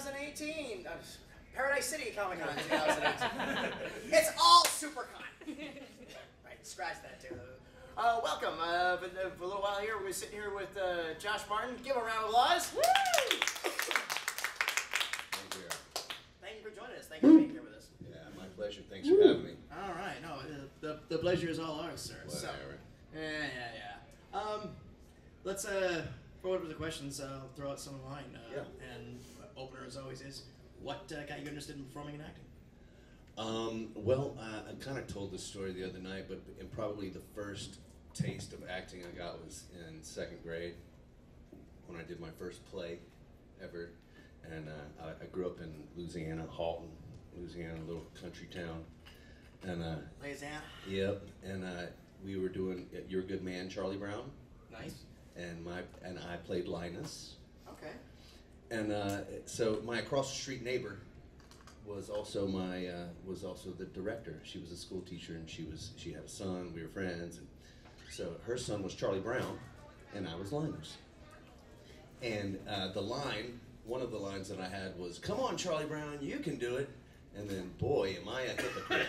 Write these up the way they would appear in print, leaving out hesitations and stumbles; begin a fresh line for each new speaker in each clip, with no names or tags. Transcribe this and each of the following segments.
2018. Paradise City Comic Con 2018. It's all SuperCon. Right, scratch that too. Welcome. For a little while here, we're sitting here with Josh Martin. Give a round of applause. Woo!
Thank you.
Thank you for joining us. Thank you for being here with us.
Yeah, my pleasure. Thanks for having me.
All right. No, the pleasure is all ours, sir.
Whatever.
So, yeah. Let's forward with the questions. I'll throw out some of mine.
Yeah.
And opener, as always, is what got you interested in performing and acting?
Well, I kind of told this story the other night, but probably the first taste of acting I got was in 2nd grade when I did my first play ever. And I grew up in Louisiana, Halton, Louisiana, a little country town. And
Louisiana.
Yep. And we were doing You're a Good Man, Charlie Brown.
Nice.
And I played Linus.
Okay.
And so my across the street neighbor was also the director. She was a school teacher, and she had a son. We were friends, and so her son was Charlie Brown, and I was Linus. And one of the lines that I had was, "Come on, Charlie Brown, you can do it." And then, boy, am I a hypocrite.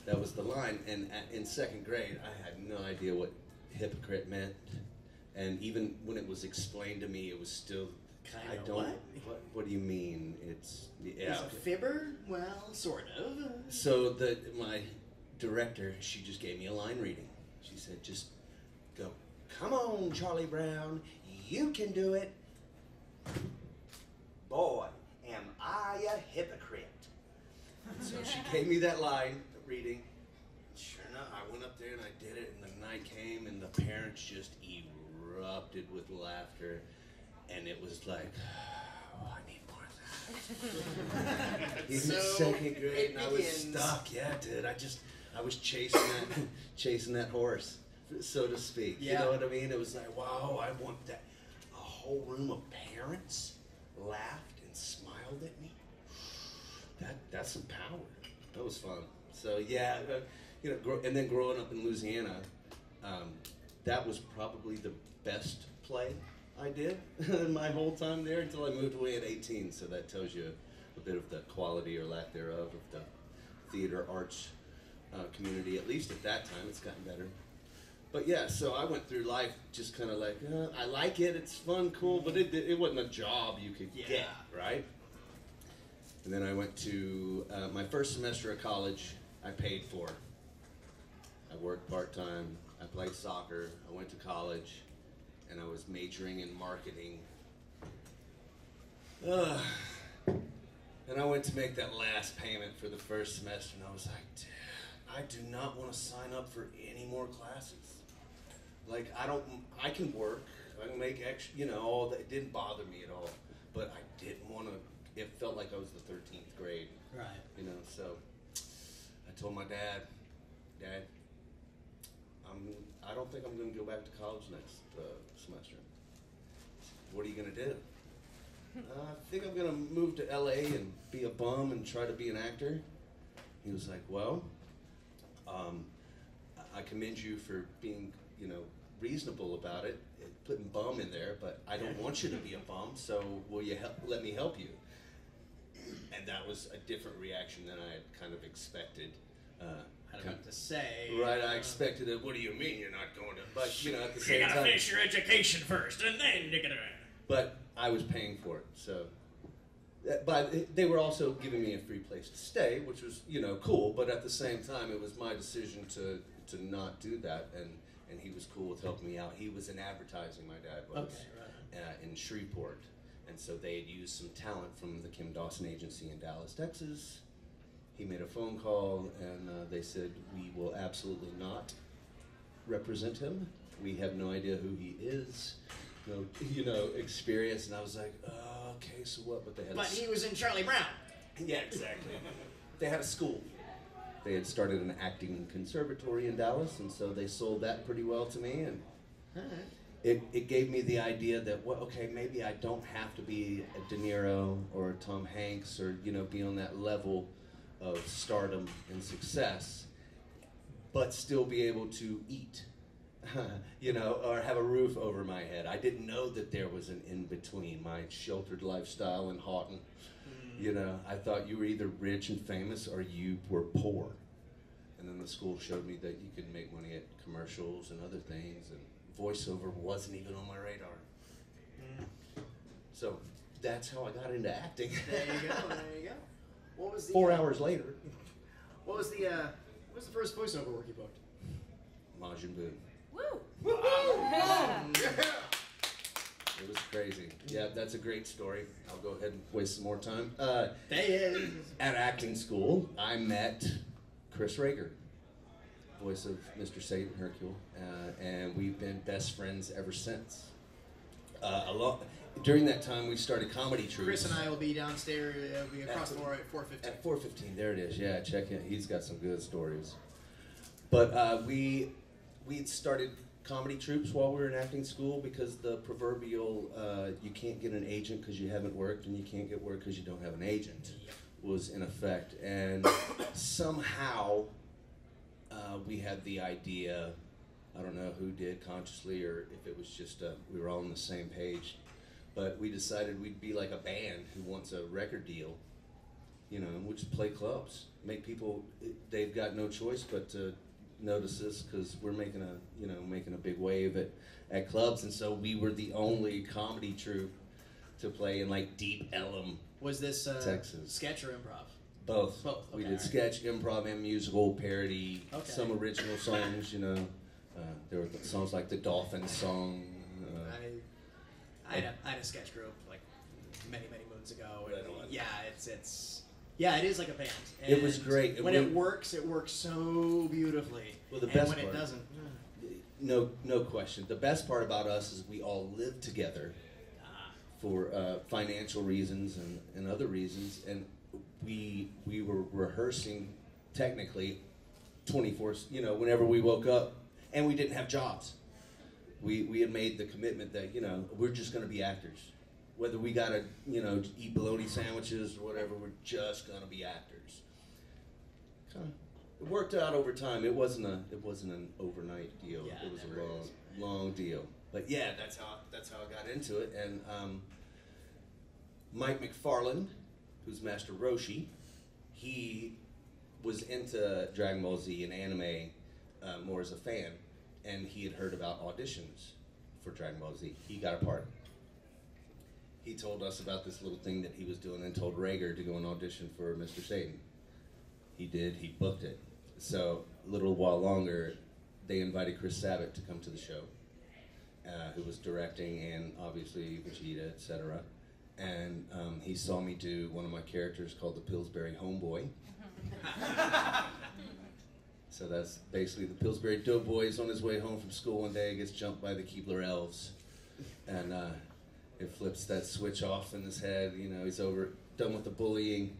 That was the line. And in 2nd grade, I had no idea what hypocrite meant. And even when it was explained to me, it was still, I don't. What do you mean? It's
Is a fibber? Well, sort of.
So my director, she just gave me a line reading. She said, "Just go, come on, Charlie Brown, you can do it." Boy, am I a hypocrite. So she gave me that line reading. Sure enough, I went up there and I did it, and the night came, and the parents just erupted with laughter, and it was like, oh, I need more of that. Even
So
2nd grade, and I was stuck. Yeah, dude, I was chasing that horse, so to speak.
Yeah.
You know what I mean? It was like, wow, I want that. A whole room of parents laughed and smiled at me. That's some power. That was fun. So yeah, and then growing up in Louisiana, that was probably the best play I did my whole time there until I moved away at 18. So that tells you a bit of the quality or lack thereof of the theater arts community. At least at that time, it's gotten better. But yeah, so I went through life just kind of like, I like it, it's fun, cool, but it wasn't a job you could get, right? And then I went to my first semester of college, I paid for. I worked part-time, I played soccer, I went to college, and I was majoring in marketing. And I went to make that last payment for the first semester, and I was like, dude, I do not want to sign up for any more classes. Like, I can work, I can make extra, all that. It didn't bother me at all, but I didn't want to, it felt like I was the 13th grade.
Right.
So I told my dad, I don't think I'm going to go back to college next semester. What are you going to do? I think I'm going to move to LA and be a bum and try to be an actor. He was like, well, I commend you for being, reasonable about it, putting bum in there, but I don't want you to be a bum, so will you let me help you? And that was a different reaction than I had kind of expected.
I don't know what to say.
Right, I expected it. What do you mean you're not going to? But, at the same time.
You gotta finish your education first, and then you gotta.
But I was paying for it, so. But they were also giving me a free place to stay, which was, cool. But at the same time, it was my decision to not do that, and he was cool with helping me out. He was in advertising, my dad was, in Shreveport. And so they had used some talent from the Kim Dawson agency in Dallas, Texas. He made a phone call, and they said, we will absolutely not represent him. We have no idea who he is, no, experience. And I was like, okay, so what? But
he was in Charlie Brown.
Yeah, exactly. They had a school. They had started an acting conservatory in Dallas, and so they sold that pretty well to me. And it gave me the idea that, well, okay, maybe I don't have to be a De Niro or a Tom Hanks or, be on that level of stardom and success, but still be able to eat you know, or have a roof over my head. I didn't know that there was an in-between, my sheltered lifestyle in Houghton. You know, I thought you were either rich and famous or you were poor. And then the school showed me that you could make money at commercials and other things, and voiceover wasn't even on my radar. So that's how I got into acting.
There you go. There you go. What was the
4 hours later,
What was the first voiceover work you booked?
Majin Buu.
Woo!
Yeah.
It was crazy. Yeah, that's a great story. I'll go ahead and waste some more time. At acting school, I met Chris Rager, voice of Mr. Satan Hercule, and we've been best friends ever since. During that time, we started comedy troops.
Chris and I will be downstairs. We'll be across the floor at 4:15.
At 4:15, there it is. Yeah, check it. He's got some good stories. But we started comedy troops while we were in acting school because the proverbial you can't get an agent because you haven't worked and you can't get work because you don't have an agent was in effect. And somehow we had the idea, I don't know who did consciously or if it was just we were all on the same page, but we decided we'd be like a band who wants a record deal, you know, and we'll just play clubs, make people, they've got no choice but to notice us because we're making a big wave at clubs, and so we were the only comedy troupe to play in like Deep Ellum.
Was this
Texas.
Sketch or improv?
Both.
Both. Okay,
We did
all right.
sketch, improv, and musical parody.
Okay.
Some original songs, you know. There were songs like the Dolphin song.
I had a sketch group like many moons ago. And
Right on.
yeah, it is like a band.
It was
And
great.
When it works so beautifully.
Well, the
and
best
when
part-
it doesn't,
No question. The best part about us is we all lived together for financial reasons and other reasons, and we were rehearsing technically 24, you know, whenever we woke up, and we didn't have jobs. We had made the commitment that, you know, we're just going to be actors. Whether we got to, you know, eat bologna sandwiches or whatever, we're just going to be actors. It worked out over time. It wasn't an overnight deal.
Yeah,
it was
never is.
a long deal. But yeah, that's how I got into it. And Mike McFarland, who's Master Roshi, he was into Dragon Ball Z and anime more as a fan, and he had heard about auditions for Dragon Ball Z. He got a part. He told us about this little thing that he was doing and told Rager to go and audition for Mr. Satan. He did. He booked it. So a little while longer, they invited Chris Sabat to come to the show, who was directing and obviously Vegeta, etc. And he saw me do one of my characters called the Pillsbury Homeboy. So that's basically the Pillsbury Doughboy is on his way home from school one day, gets jumped by the Keebler Elves, and it flips that switch off in his head. You know, he's done with the bullying.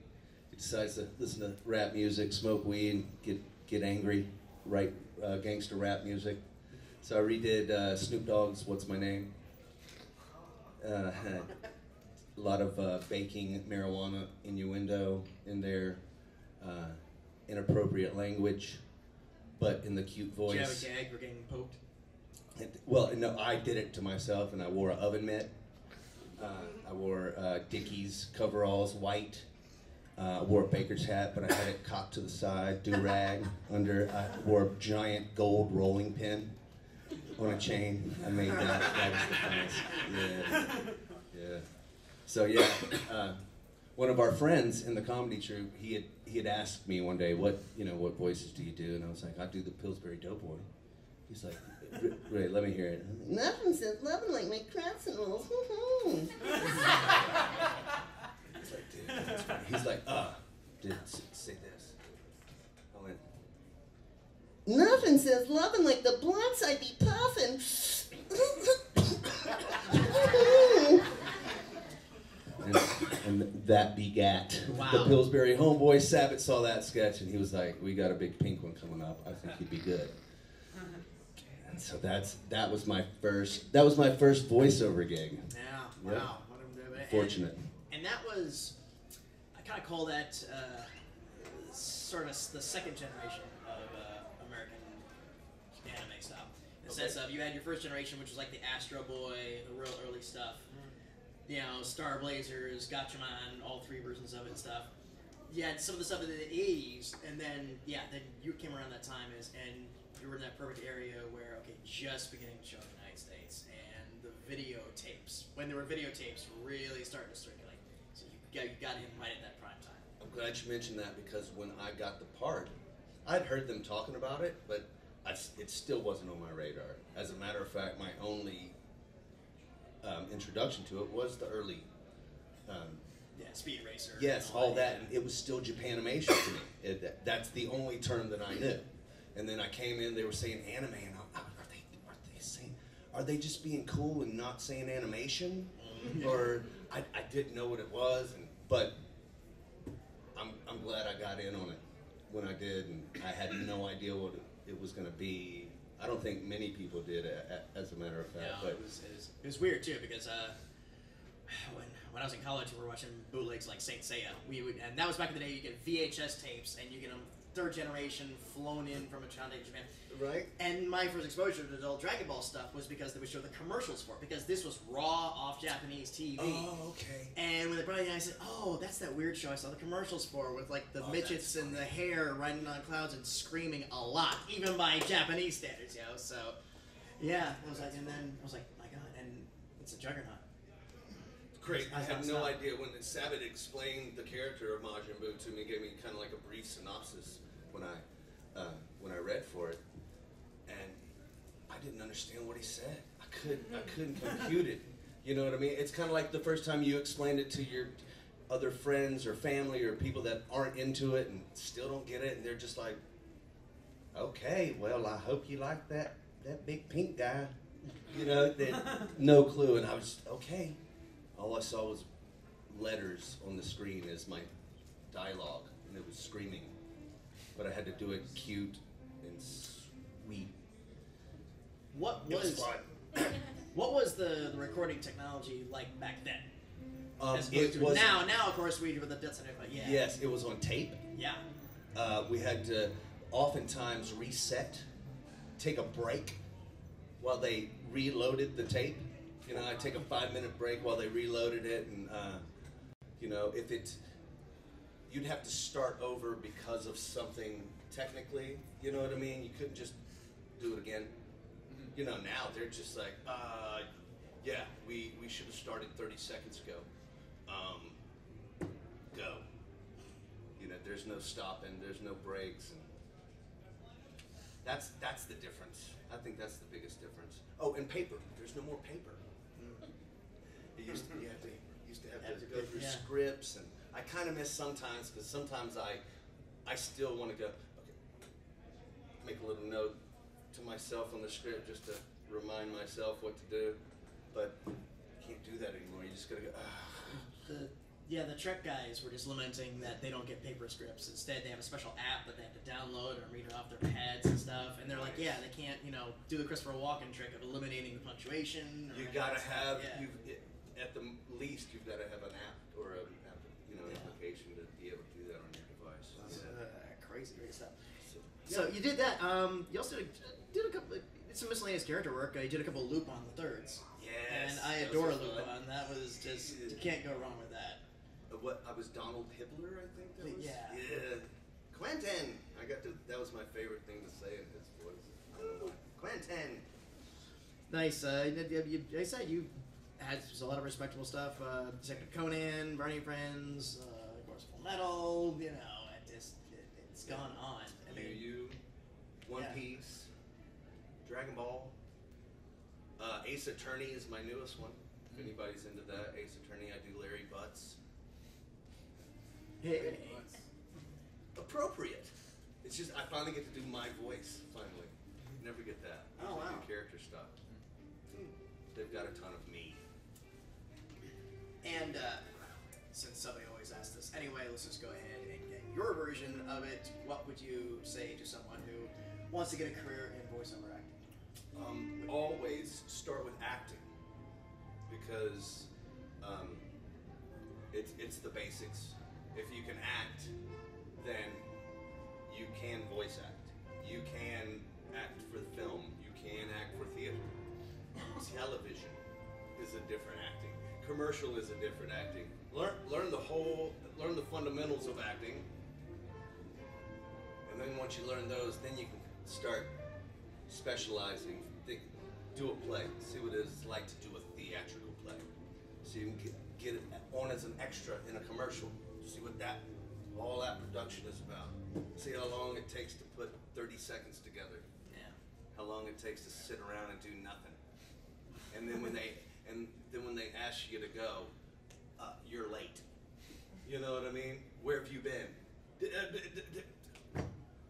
He decides to listen to rap music, smoke weed, get angry, write gangster rap music. So I redid Snoop Dogg's "What's My Name." A lot of baking marijuana innuendo in there, inappropriate language, but in the cute voice.
did you have a gag for getting poked?
Well, no, I did it to myself, and I wore an oven mitt. I wore Dickies coveralls, white. I wore a baker's hat, but I had it cocked to the side, do-rag under. I wore a giant gold rolling pin on a chain. I made that. That was the funnest. Yeah. So yeah, one of our friends in the comedy troupe, he had asked me one day, what voices do you do? And I was like, I do the Pillsbury Doughboy. He's like, wait, let me hear it. Nothing says loving like my crafts and rolls. It's like, dude, that's funny. He's like, dude, say this. I went, nothing says loving like the blunts I be puffing. And that begat the Pillsbury Homeboy. Sabat saw that sketch and he was like, we got a big pink one coming up. I think you'd be good. And so that was my first voiceover gig.
Yeah.
Yep.
Wow.
Fortunate.
And that was, I kind of call that sort of the second generation of American anime style. sense of you had your first generation, which was like the Astro Boy, the real early stuff. You know, Star Blazers, Gatchaman, all 3 versions of it and stuff. You had some of the stuff in the 80s, and then then you came around that time and you were in that perfect area where just beginning to show in the United States, and the videotapes, when there were videotapes, really starting to circulate. So you got him right at that prime time.
I'm glad you mentioned that, because when I got the part, I'd heard them talking about it, but it still wasn't on my radar. As a matter of fact, my only introduction to it was the early
Speed Racer.
Yes, all that. And it was still Japanimation to me. That's the only term that I knew. And then I came in, they were saying anime, and are they just being cool and not saying animation? Or I didn't know what it was, but I'm glad I got in on it when I did, and I had no idea what it was going to be. I don't think many people did, as a matter of fact.
No,
but
it was weird too, because when I was in college, we were watching bootlegs like Saint Seiya. And that was back in the day. You get VHS tapes, and you get them 3rd generation, flown in from Japan.
Right.
And my first exposure to adult Dragon Ball stuff was because they would show the commercials for it, because this was raw off Japanese TV.
Oh, okay.
And when they brought it in, I said, "Oh, that's that weird show I saw the commercials for, with like the midgets and the hair riding on clouds and screaming a lot, even by Japanese standards, you know." So, yeah, I was like, and then I was like, my God, and it's a juggernaut.
Great. I had no idea when Sabat explained the character of Majin Buu to me, gave me kind of like a brief synopsis when I read for it, and I didn't understand what he said. I couldn't compute it. You know what I mean? It's kind of like the first time you explained it to your other friends or family or people that aren't into it and still don't get it, and they're just like, "Okay, well, I hope you like that big pink guy." You know, no clue, and I was okay. All I saw was letters on the screen as my dialogue, and it was screaming. But I had to do it cute and sweet.
What
It was fun.
What was the recording technology like back then?
It was
now of course we do with the bits and it, but yeah.
Yes, it was on tape.
Yeah.
We had to oftentimes reset, take a break while they reloaded the tape. You know, I'd take a 5-minute break while they reloaded it, and you know, you'd have to start over because of something technically. You know what I mean? You couldn't just do it again. You know, now they're just like, yeah, we should have started 30 seconds ago. Go. You know, there's no stopping, there's no breaks, and that's the difference. I think that's the biggest difference. Oh, and paper. There's no more paper. It used to, you used to have to go through scripts, and I kind of miss sometimes, because sometimes I still want to go, okay, make a little note to myself on the script just to remind myself what to do, but you can't do that anymore. You just gotta go,
The Trek guys were just lamenting that they don't get paper scripts. Instead, they have a special app that they have to download or read it off their pads and stuff. And they're like, yeah, they can't, you know, do the Christopher Walken trick of eliminating the punctuation.
You gotta have, at the least, you've got to have an app or a application to be able to do that on your device.
Crazy stuff. So you did that. You also did a couple. Did some miscellaneous character work. You did a couple of Lupin the Thirds.
Yes.
And I adore Lupin. That was just, you can't go wrong with that.
I was Donald Hibbler, I think that was.
Yeah.
Quentin. That was my favorite thing to say in his voice. Quentin.
Nice. I said you had a lot of respectable stuff. Detective Conan, Barney and Friends, of course, Full Metal. You know, it's gone on. I mean,
you, One Piece, Dragon Ball. Ace Attorney is my newest one. If anybody's into that, Ace Attorney, I do Larry Butts.
Hey.
Appropriate. It's just I finally get to do my voice. Finally, never get that.
Oh, wow.
Do character stuff. They've got a ton of me.
And since somebody always asks this, anyway, let's just go ahead and get your version of it. What would you say to someone who wants to get a career in voiceover acting?
Always start with acting, because it's the basics. If you can act, then you can voice act. You can act for film. You can act for commercial is a different acting. Learn the fundamentals of acting, and then once you learn those, then you can start specializing. Do a play. See what it is like to do a theatrical play. So you can get it on as an extra in a commercial. See what all that production is about. See how long it takes to put 30 seconds together.
Yeah.
How long it takes to sit around and do nothing. And then when they ask you to go, you're late. You know what I mean? Where have you been?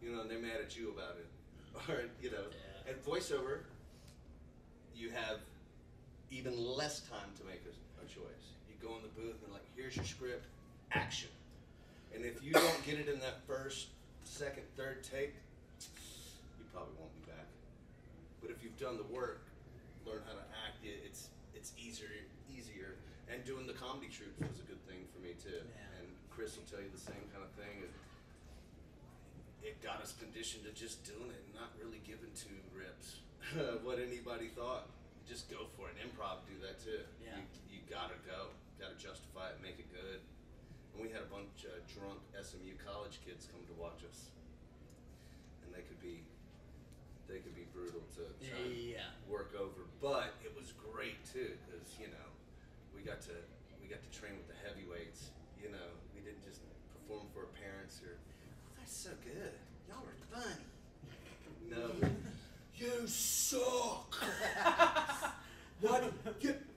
You know, and they're mad at you about it. Or, you know, and voiceover, you have even less time to make a choice. You go in the booth and like, here's your script, action. And if you don't get it in that first, second, third take, you probably won't be back. But if you've done the work, learn how to act, it's easier. And doing the comedy troops was a good thing for me too.
Yeah.
And Chris will tell you the same kind of thing. It got us conditioned to just doing it and not really giving two rips what anybody thought. Just go for it. Improv do that too.
Yeah.
You gotta go. Gotta justify it, make it good. And we had a bunch of drunk SMU college kids come to watch us. And they could be brutal to try and work over. But it was great too, because you know, we got to train with the heavyweights. You know, we didn't just perform for our parents or, oh, that's so good. Y'all are funny. No. You suck. What?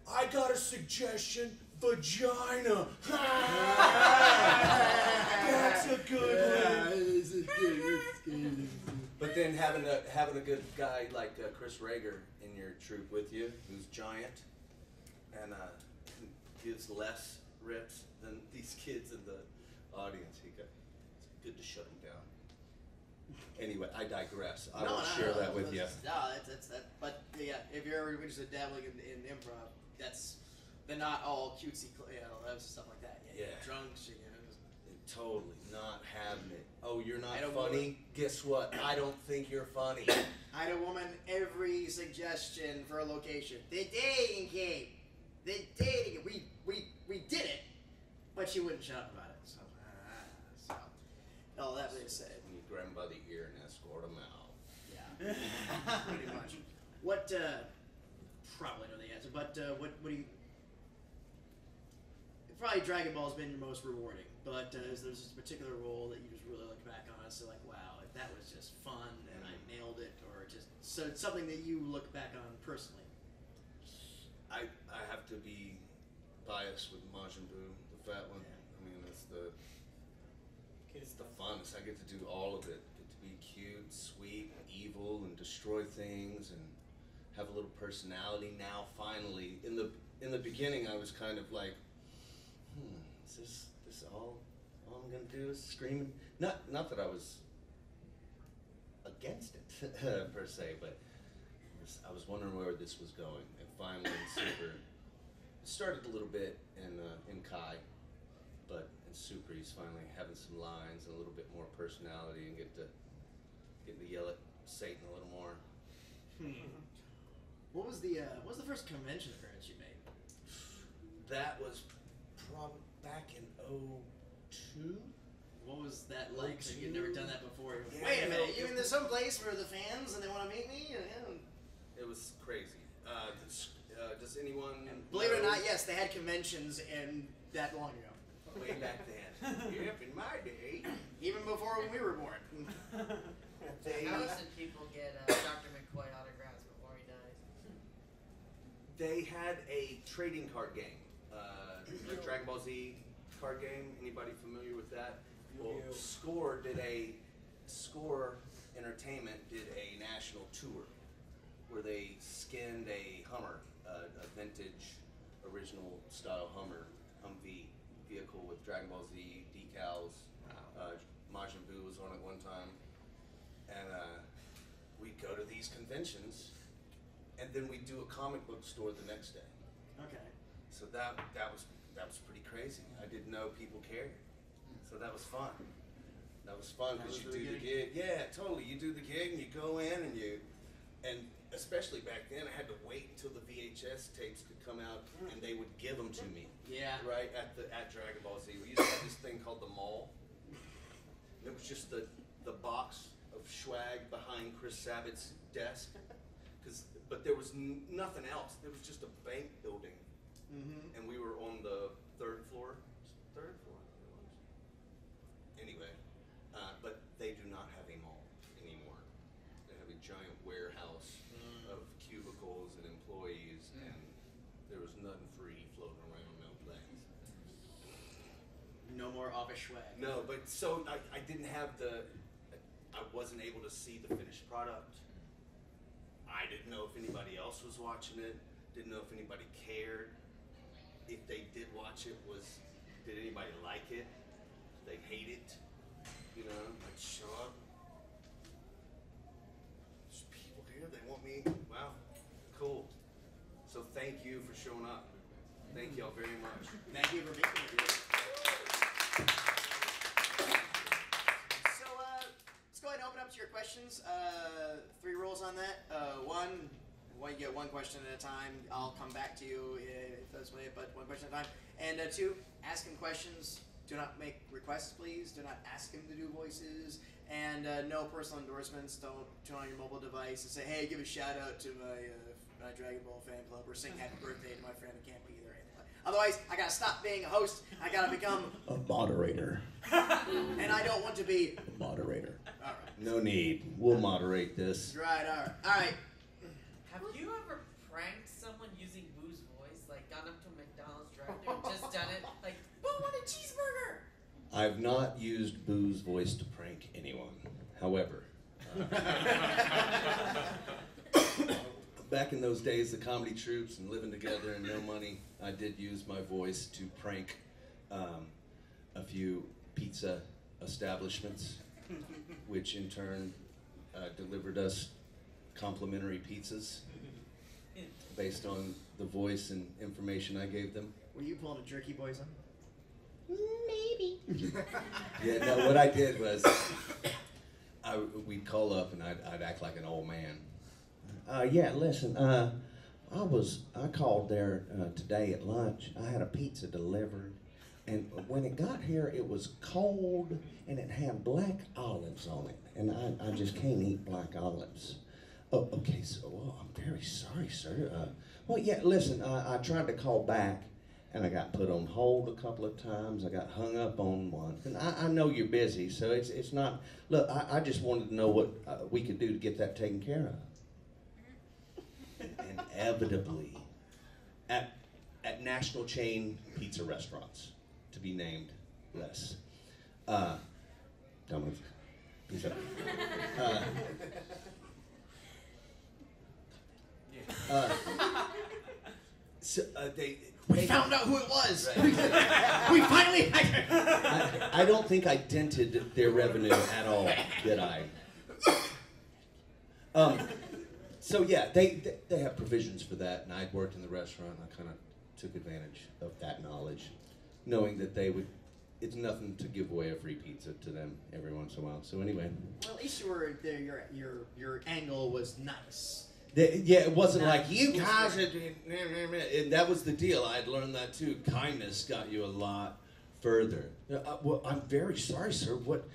I got a suggestion. Vagina. That's a good one. But then having a good guy like Chris Rager in your troupe with you, who's giant and gives less rips than these kids in the audience, it's good to shut him down. Anyway, I digress. I won't share that with you.
No, that's that. But yeah, if you're ever interested in dabbling in improv, they're not all cutesy, stuff like that. Yeah. Drunks,
Totally not having it. Oh, you're not funny? Guess what? I don't think you're funny.
I had a woman every suggestion for a location. The dating game. We did it, but she wouldn't shut up about it. So all that being said.
You grab them by the ear and escort them out.
Yeah. Pretty much. What? Probably know the answer, but what do you? Probably Dragon Ball has been your most rewarding, but is there a particular role that you just really look back on and say like, wow, that was just fun and I nailed it, or just something that you look back on personally?
I have to be biased with Majin Buu, the fat one.
Yeah.
I mean, it's the funnest. I get to do all of it. Get to be cute, sweet, evil, and destroy things, and have a little personality. Now, finally, in the beginning, I was kind of like, is this all I'm gonna do is screaming? Not that I was against it per se, but I was wondering where this was going, and finally in Super, it started a little bit in Kai, but in Super he's finally having some lines and a little bit more personality, and getting to yell at Satan a little more.
What was the first convention appearance you made?
That was probably back in 2002.
What was that like? So you'd never done that before.
Yeah,
wait a minute, you mean there's some place for the fans and they want to meet me?
It was crazy. Does anyone?
And believe it or not, yes, they had conventions in that long ago.
Way back then. Yep, in my day.
Even before when we were born.
How did people get Dr. McCoy autographs before he dies?
They had a trading card game, the Dragon Ball Z card game. Anybody familiar with that? Well, Score Entertainment did a national tour where they skinned a Hummer, a vintage, original style Humvee vehicle with Dragon Ball Z decals. Majin Buu was on it one time, and we'd go to these conventions, and then we'd do a comic book store the next day.
Okay.
So that was pretty crazy. I didn't know people cared. So that was fun. That was fun because you do the gig. Yeah, totally. You do the gig and you go in and especially back then, I had to wait until the VHS tapes could come out, and they would give them to me.
Yeah.
Right at Dragon Ball Z, we used to have this thing called the mall. It was just the box of swag behind Chris Sabat's desk, but there was nothing else. There was just a bank building, and we were on the third floor. Third floor. Anyway, but they do not have a mall anymore. They have a giant warehouse of cubicles and employees, and there was nothing free floating around no things.
No more office swag.
No, but so I didn't have I wasn't able to see the finished product. I didn't know if anybody else was watching it. Didn't know if anybody cared. If they did watch it, did anybody like it? Did they hate it? You know, like, shut up. There's people here, they want me. Wow, cool. So thank you for showing up. Thank y'all very much.
Thank you for being here. So let's go ahead and open up to your questions. 3 rules on that. One, you get 1 question at a time. I'll come back to you if that's way, but 1 question at a time. And 2, ask him questions. Do not make requests, please. Do not ask him to do voices. And no personal endorsements. Don't turn on your mobile device and say, hey, give a shout out to my Dragon Ball fan club, or sing happy birthday to my friend who can't be there. Otherwise, I gotta stop being a host. I gotta become
a moderator.
And I don't want to be
a moderator.
All right.
No need. We'll moderate this.
Right. All right.
Have you ever pranked someone using Boo's voice? Like, gone up to a McDonald's drive-thru and just done it? Like, Boo, want a cheeseburger?
I've not used Boo's voice to prank anyone. However, back in those days, the comedy troops and living together and no money, I did use my voice to prank a few pizza establishments, which in turn delivered us complimentary pizzas based on the voice and information I gave them.
Were you pulling a Jerky Boys on?
Maybe.
Yeah, no, what I did was we'd call up and I'd act like an old man.
Yeah, listen, I called there today at lunch. I had a pizza delivered, and when it got here, it was cold, and it had black olives on it, and I just can't eat black olives. Oh, okay, so, I'm very sorry, sir. Well, yeah, listen, I tried to call back, and I got put on hold a couple of times. I got hung up on one. And I know you're busy, so it's not, look, I just wanted to know what we could do to get that taken care of. Inevitably, at national chain pizza restaurants, to be named less. Don't move. Pizza.
We found out who it was.
Right.
We finally.
I don't think I dented their revenue at all, did I? So yeah, they have provisions for that, and I'd worked in the restaurant, and I kind of took advantage of that knowledge, knowing that they would. It's nothing to give away a free pizza to them every once in a while. So anyway.
Well, at least you were there. Your angle was nice.
Yeah, it wasn't like you guys. And that was the deal. I'd learned that too. Kindness got you a lot further. Well, I'm very sorry, sir. What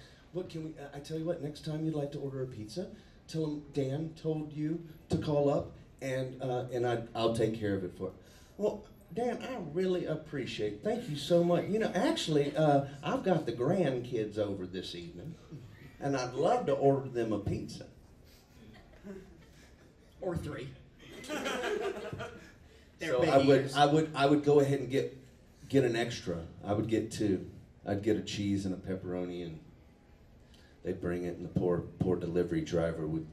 can we? I tell you what. Next time you'd like to order a pizza, tell them Dan told you to call up, and I'll take care of it for. Well, Dan, I really appreciate it. Thank you so much. You know, actually, I've got the grandkids over this evening, and I'd love to order them a pizza.
Or 3.
So I would go ahead and get an extra. I would get 2. I'd get a cheese and a pepperoni, and they'd bring it, and the poor delivery driver would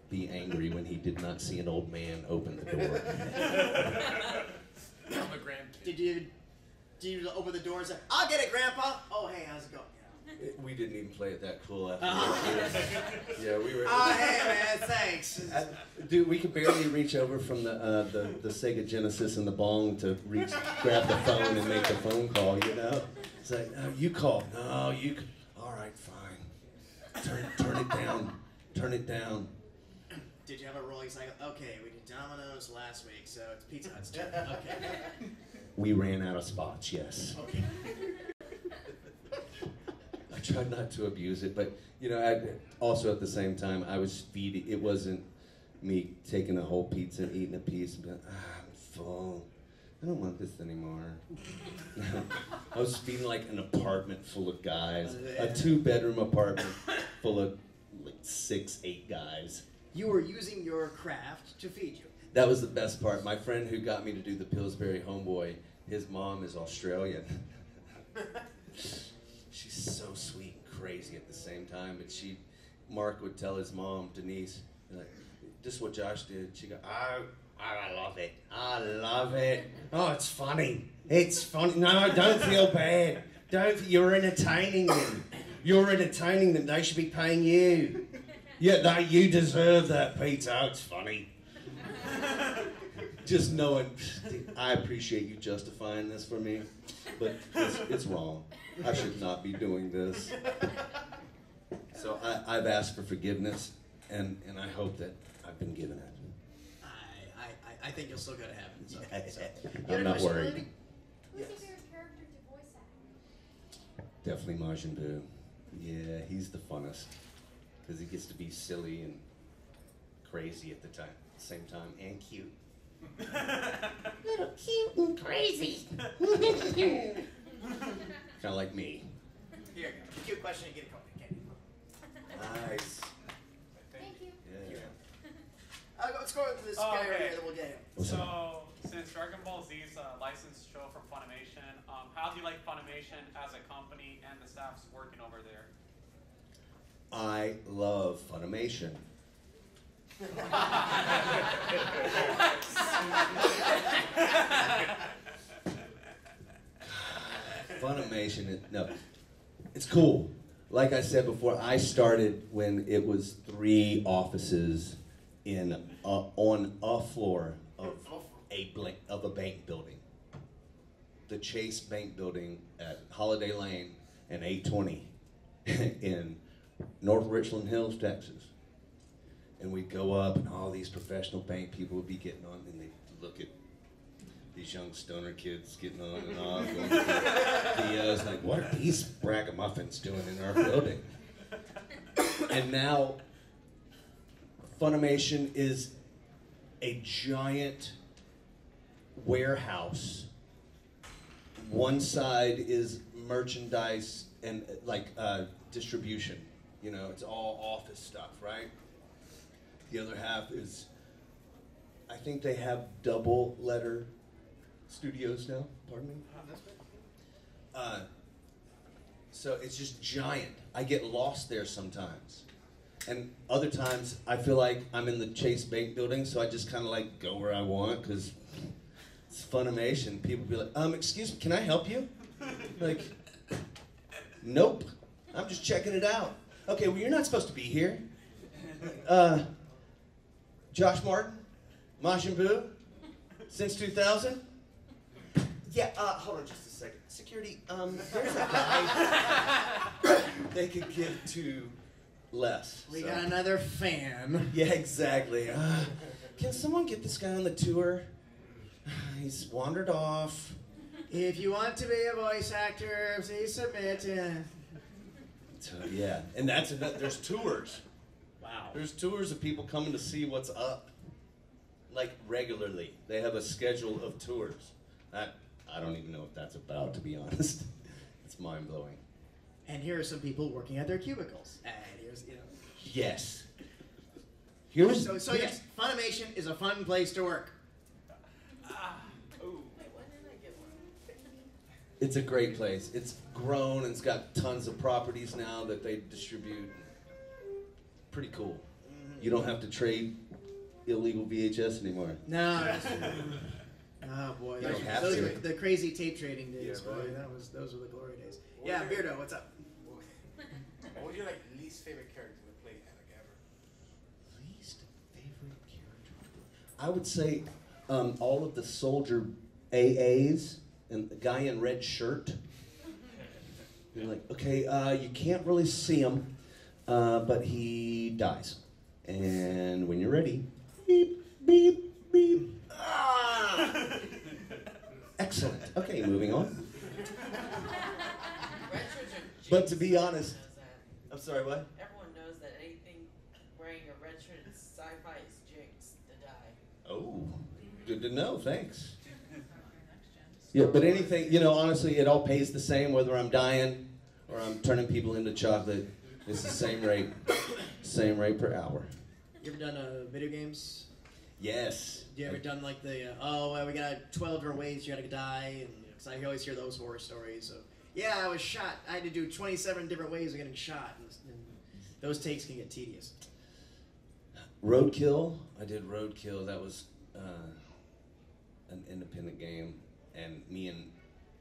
be angry when he did not see an old man open the door.
I'm a grandkid.
Did you open the door and say, "I'll get it, Grandpa"? Oh, hey, how's it going?
We didn't even play it that cool after Yeah, we were.
Oh, hey, man, thanks.
Dude, we could barely reach over from the Sega Genesis and the bong to grab the phone and make the phone call, you know? It's like, no, you call. No, you all right, fine. Turn it down. Turn it down.
Did you have a rolling cycle? Okay, we did Domino's last week, so it's Pizza Hut's turn. Okay.
We ran out of spots, yes.
Okay.
I tried not to abuse it, but you know, also at the same time, I was feeding. It wasn't me taking a whole pizza and eating a piece and being like, I'm full. I don't want this anymore. I was feeding like an apartment full of guys, a 2-bedroom apartment full of like 6, 8 guys.
You were using your craft to feed you.
That was the best part. My friend who got me to do the Pillsbury Homeboy, his mom is Australian. She's so sweet and crazy at the same time, but Mark would tell his mom, Denise, like, just what Josh did. She'd go, oh, I love it. I love it. Oh, it's funny. It's funny. No, don't feel bad. You're entertaining them. You're entertaining them. They should be paying you. Yeah, you deserve that, Peter. Oh, it's funny. Just knowing, I appreciate you justifying this for me, but it's wrong. I should not be doing this. So I've asked for forgiveness, and I hope that I've been given it.
I think you'll still go to heaven. So,
I'm not worried.
Lady?
Who's
Yes.
your favorite character to voice act?
Definitely Majin Buu. Yeah, he's the funnest, because he gets to be silly and crazy at the same time, and cute. Little cute and crazy. Kind of like me.
Here, cute question, you get a copy. Okay.
Nice.
Thank you.
Yeah.
Let's go with this guy right here that we'll get him.
What's up?
So, since Dragon Ball Z is a licensed show from Funimation, how do you like Funimation as a company and the staff's working over there?
I love Funimation. Funimation, it's cool. Like I said before, I started when it was 3 offices on a floor of a bank building. The Chase Bank Building at Holiday Lane and 820 in North Richland Hills, Texas. And we'd go up, and all these professional bank people would be getting on, and they'd look at these young stoner kids getting on and off. And was like, what are these ragamuffins doing in our building? And now, Funimation is a giant warehouse. One side is merchandise and distribution. You know, it's all office stuff, right? The other half is, I think they have double letter studios now, pardon me? So it's just giant. I get lost there sometimes. And other times I feel like I'm in the Chase Bank Building, so I just kind of like go where I want because it's Funimation. People be like, excuse me, can I help you? Like, nope, I'm just checking it out. Okay, well, you're not supposed to be here. Josh Martin, Majin Buu, since 2000? Yeah, hold on just a second. Security, there's a guy they could give to less.
We got another fan.
Yeah, exactly. Can someone get this guy on the tour? He's wandered off.
If you want to be a voice actor, please submit.
So, yeah, and there's tours.
Wow.
There's tours of people coming to see what's up, like regularly. They have a schedule of tours. I don't even know what that's about, to be honest. It's mind-blowing.
And here are some people working at their cubicles. And here's,
Yes.
So yes, Funimation is a fun place to work.
Ooh. Wait, when did I get one?
It's a great place. It's grown and it's got tons of properties now that they distribute. Pretty cool. You don't have to trade illegal VHS anymore.
No. Oh boy,
You don't have
those
to.
were the crazy tape trading days.
Yeah,
Boy,
right.
those were the glory days.
What
Yeah,
was your-
Beardo, what's up?
What was your least favorite character to play ever?
Least favorite character? I would say all of the soldier AAs and the guy in red shirt. You're like, okay, you can't really see him, but he dies. And when you're ready, beep, beep, beep. Ah! Excellent. Okay, moving on.
Retros are
But to be
jinxed.
honest-
Everyone knows that.
I'm sorry, what?
Everyone knows that anything wearing a red shirt in sci-fi is jinxed to die.
Oh, good to know. Thanks. Yeah, but anything, you know, honestly, it all pays the same whether I'm dying or I'm turning people into chocolate. It's the same rate per hour.
You ever done video games?
Yes.
You ever done like the we got 12 different ways you gotta die, and because I always hear those horror stories of I was shot. I had to do 27 different ways of getting shot, and those takes can get tedious.
Roadkill. I did Roadkill. That was an independent game, and me and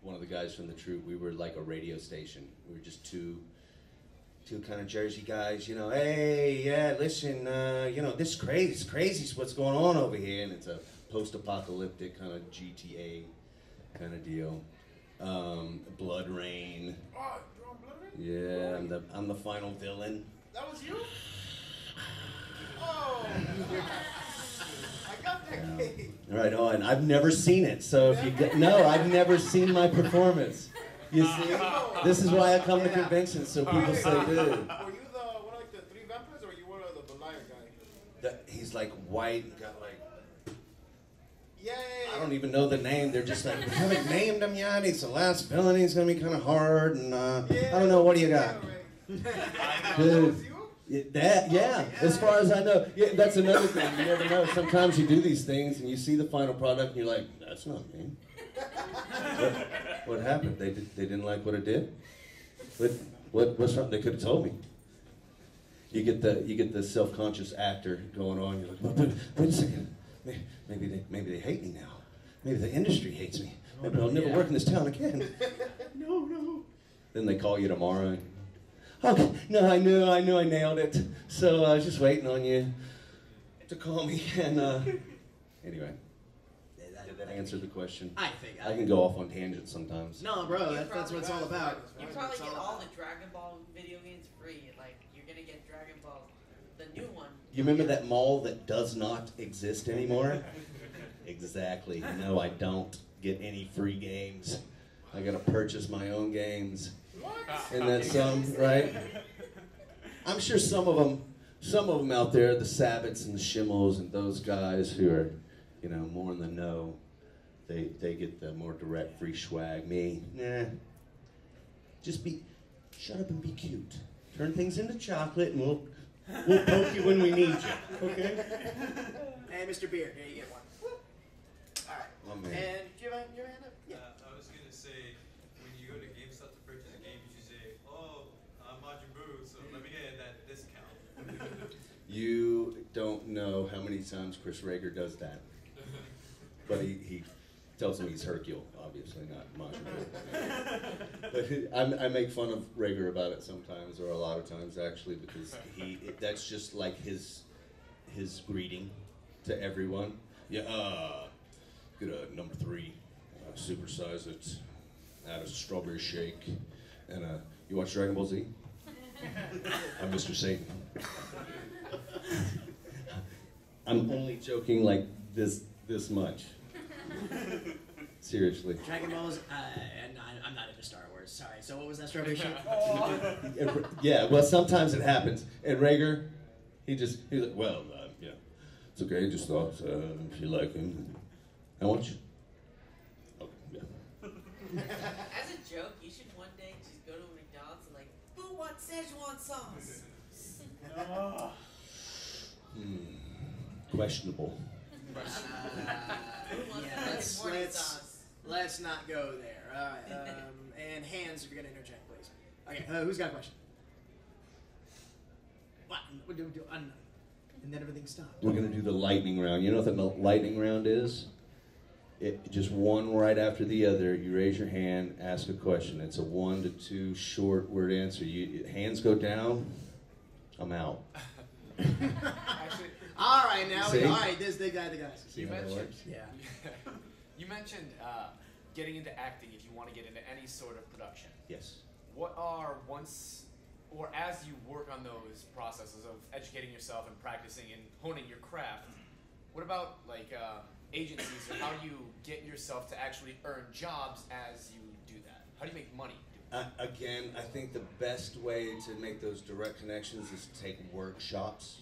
one of the guys from the troupe, we were like a radio station. We were just two kind of Jersey guys, you know. Hey, yeah, listen, you know, this is crazy. It's crazy what's going on over here, and it's a post-apocalyptic kind of GTA kind of deal. Blood Rain.
Oh, you're on Blood Rain?
Yeah, I'm the final villain.
That was you? Oh! I got that game.
Right on. I've never seen it, so if you I've never seen my performance. You see, this is why I come to conventions, so people say, dude.
Were you the one of like the three vampires, or you were the Beliar guy?
He's like white and got like,
Yeah.
I don't even know the name. They're just like, we haven't named him yet. He's the last villain. He's gonna be kind of hard, and I don't know. What do you got?
That
Dude.
was you?
As far as I know. Yeah, that's another thing. You never know. Sometimes you do these things and you see the final product and you're like, that's not me. What happened? They didn't like what it did? What's wrong? They could have told me. You get the self-conscious actor going on. You're like, well, wait a second. Maybe they hate me now. Maybe the industry hates me. Maybe I'll never work in this town again. No. Then they call you tomorrow. And, okay, no, I knew I nailed it. So I was just waiting on you to call me. And anyway, did that answer the question?
I think.
I can go off on tangents sometimes.
No, bro, that's what it's all about.
You probably get all the Dragon Ball video games free. Like, you're gonna get Dragon Ball, the new one.
You remember that mall that does not exist anymore? Exactly. No, I don't get any free games. I gotta purchase my own games. Isn't that some, right? I'm sure some of them out there, the Sabbats and the Schimmels and those guys who are, you know, more in the know, they get the more direct free swag. Me, nah. Just shut up and be cute. Turn things into chocolate and we'll poke you when we need you. Okay?
Hey, Mr. Beard, here you get one. All right.
Oh, man.
And do you have your hand up? Yeah.
I was gonna say, when you go to GameStop to purchase a game, you should say, "Oh, I'm Majin Buu, so let me get that discount."
You don't know how many times Chris Rager does that. But he tells me he's Hercule, obviously not Majin Buu. But I make fun of Rager about it sometimes, or a lot of times actually, because that's just like his greeting to everyone. Yeah, get a number 3, supersize it, add a strawberry shake, and you watch Dragon Ball Z? I'm Mr. Satan. I'm only joking like this much. Seriously.
Dragon Balls, I'm not into Star Wars, sorry. So what was that strawberry shake?
Yeah, well, sometimes it happens. And Rager, he's like, well, yeah, it's okay. Just thought if you like him, how much? Oh, yeah.
As a joke, you should one day just go to McDonald's and like, who wants Szechuan sauce?
Questionable.
Who wants
Yeah,
morning sauce?
let's not go there. All right. And hands, if you're gonna interject, please. Okay. Who's got a question? What? And then everything stopped.
We're gonna do the lightning round. You know what the lightning round is? Just one right after the other. You raise your hand, ask a question. It's a 1 to 2 short word answer. Hands go down, I'm out.
Actually,
All right, now
See?
all right. This the guys.
See
you
how that
mentioned,
works?
Yeah.
you mentioned getting into acting if you want to get into any sort of production.
Yes.
What are once
or as you work on those processes of educating yourself and practicing and honing your craft, what about like agencies, or how do you get yourself to actually earn jobs as you do that? How do you make money?
Again, I think the best way to make those direct connections is to take workshops,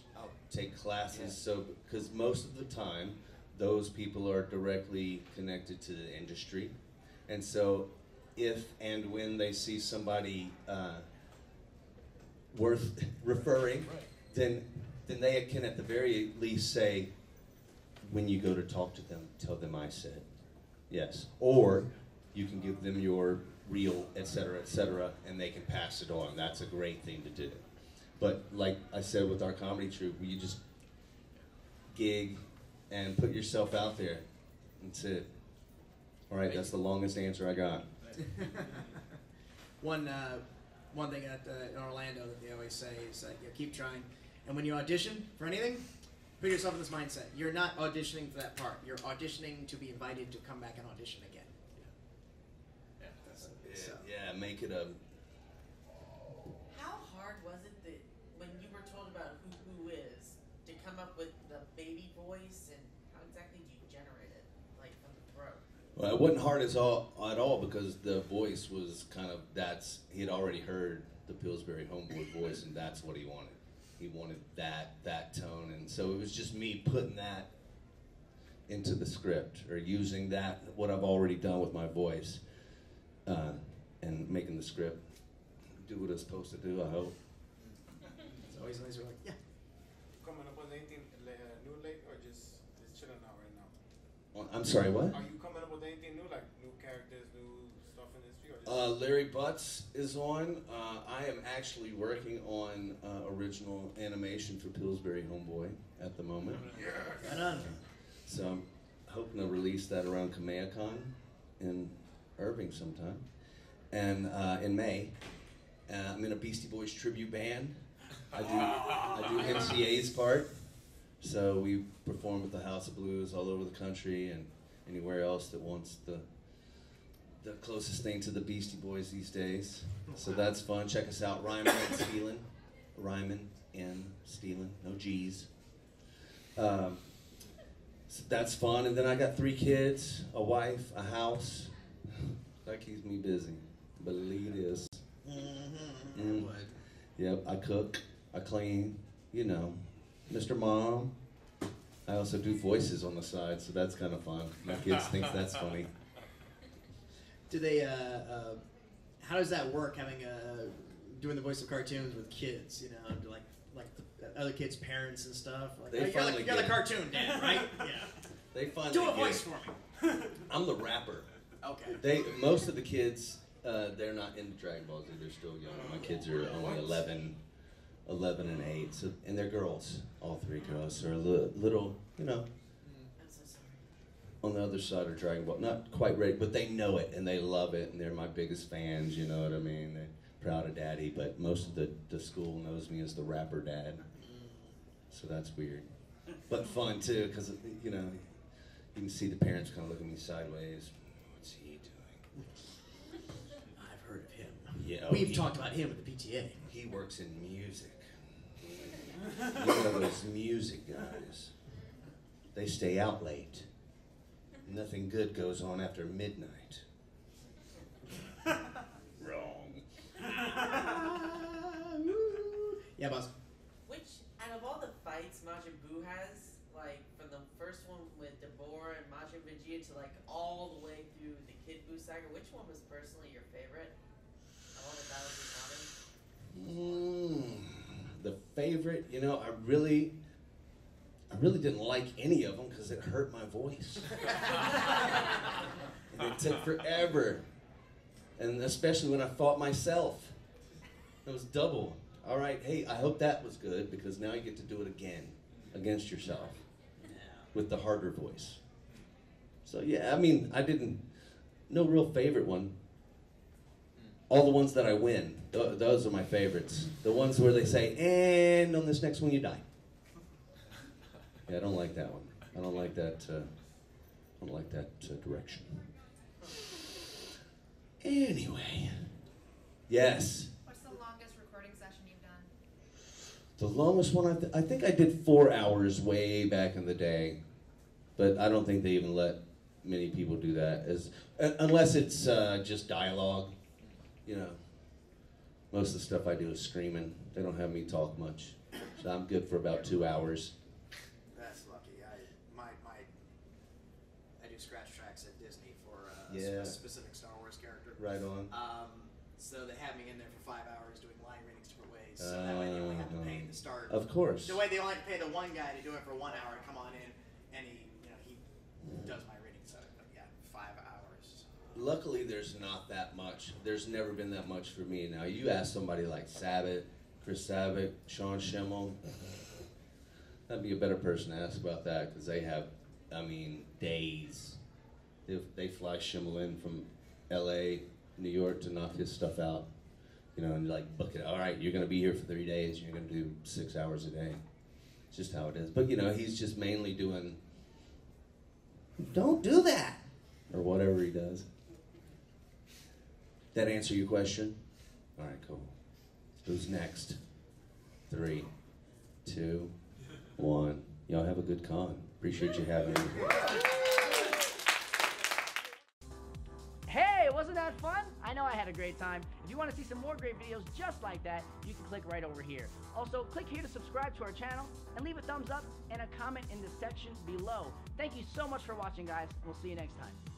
take classes.
Yeah.
So, because most of the time, those people are directly connected to the industry, and so if and when they see somebody worth referring, then they can at the very least say, when you go to talk to them, tell them I said yes, or you can give them your reel, et cetera, and they can pass it on. That's a great thing to do. But like I said with our comedy troupe, you just gig and put yourself out there. That's it. All right, that's the longest answer I got.
One thing in Orlando that they always say is keep trying. And when you audition for anything, put yourself in this mindset. You're not auditioning for that part. You're auditioning to be invited to come back and audition again.
Yeah, make it a...
How hard was it that when you were told about who is to come up with the baby voice, and how exactly do you generate it, like from the throat?
Well, it wasn't hard at all because the voice was kind of, he had already heard the Pillsbury Homeboy voice, and that's what he wanted. He wanted that tone, and so it was just me putting that into the script, or using that, what I've already done with my voice, and making the script do what it's supposed to do, I hope.
It's always nice. We're like, yeah.
Coming up with anything new late, or just chilling out right now?
Well, I'm sorry, what?
Are you coming up with anything new, like new characters, new stuff in this field? Or just
Larry Butts is on. I am actually working on original animation for Pillsbury Homeboy at the moment.
Right on.
So I'm hoping to release that around KamehaCon in Irving sometime. And in May, I'm in a Beastie Boys tribute band. I do MCA's part. So we perform at the House of Blues all over the country and anywhere else that wants the closest thing to the Beastie Boys these days. So that's fun. Check us out, Ryman and Steelin. Ryman and Steelin, no G's. So that's fun. And then I got 3 kids, a wife, a house. That keeps me busy. Believe this. Yep, I cook, I clean, you know, Mr. Mom. I also do voices on the side, so that's kind of fun. My kids think that's funny.
Do they? How does that work? Having doing the voice of cartoons with kids, you know, do like the other kids' parents and stuff. Like,
They finally
you're the
get it.
cartoon dad, right? Yeah.
They finally
Do a
get
voice
it.
for me.
I'm the rapper.
Okay.
Most of the kids, they're not into Dragon Ball Z. They're still young. My kids are only 11 and 8, so, and they're girls. All 3 girls. So they're little, you know,
I'm so sorry.
on the other side of Dragon Ball. Not quite ready, but they know it and they love it, and they're my biggest fans. You know what I mean? They're proud of Daddy, but most of the school knows me as the rapper dad. So that's weird, but fun too, because you know, you can see the parents kind of look at me sideways. What's he doing?
I've heard of him.
Yeah,
We've talked about him at the PTA.
He works in music. You know those music guys. They stay out late. Nothing good goes on after midnight. Wrong.
Yeah, boss.
Which, out of all the fights Majin Buu has, like from the first one with Deborah and Majin Vegeta to like all the way through the Kid Buu saga, which one was personally your favorite of all the battles you fought in?
The favorite, you know, I really didn't like any of them because it hurt my voice. And it took forever. And especially when I fought myself. It was double. All right, hey, I hope that was good because now you get to do it again against yourself with the harder voice. So yeah, I mean, no real favorite one. All the ones that I win, those are my favorites. The ones where they say, and on this next one you die. Yeah, I don't like that one. I don't like that direction. Anyway, yes.
What's the longest recording session
The longest one, I think I did 4 hours way back in the day, but I don't think they even let many people do that, unless it's just dialogue. You know, most of the stuff I do is screaming. They don't have me talk much, so I'm good for about 2 hours.
That's lucky. I do scratch tracks at Disney for a specific Star Wars character.
Right on.
So they have me in there for 5 hours doing line readings different ways. So that way they only have to pay at the start.
Of course.
The way they only have to pay the one guy to do it for 1 hour and come on in, and he does my readings. So yeah, 5 hours.
Luckily, there's not that much. There's never been that much for me. Now, you ask somebody like Sabat, Chris Sabat, Sean Schemmel, that'd be a better person to ask about that, because they have, days. They fly Schemmel in from L.A., New York to knock his stuff out, and like book it. All right, you're going to be here for 3 days. You're going to do 6 hours a day. It's just how it is. But, he's just mainly doing, don't do that, or whatever he does. That answer your question? All right, cool. Who's next? 3, 2, 1. Y'all have a good con. Appreciate you having me.
Hey, wasn't that fun? I know I had a great time. If you want to see some more great videos just like that, you can click right over here. Also, click here to subscribe to our channel and leave a thumbs up and a comment in the section below. Thank you so much for watching, guys. We'll see you next time.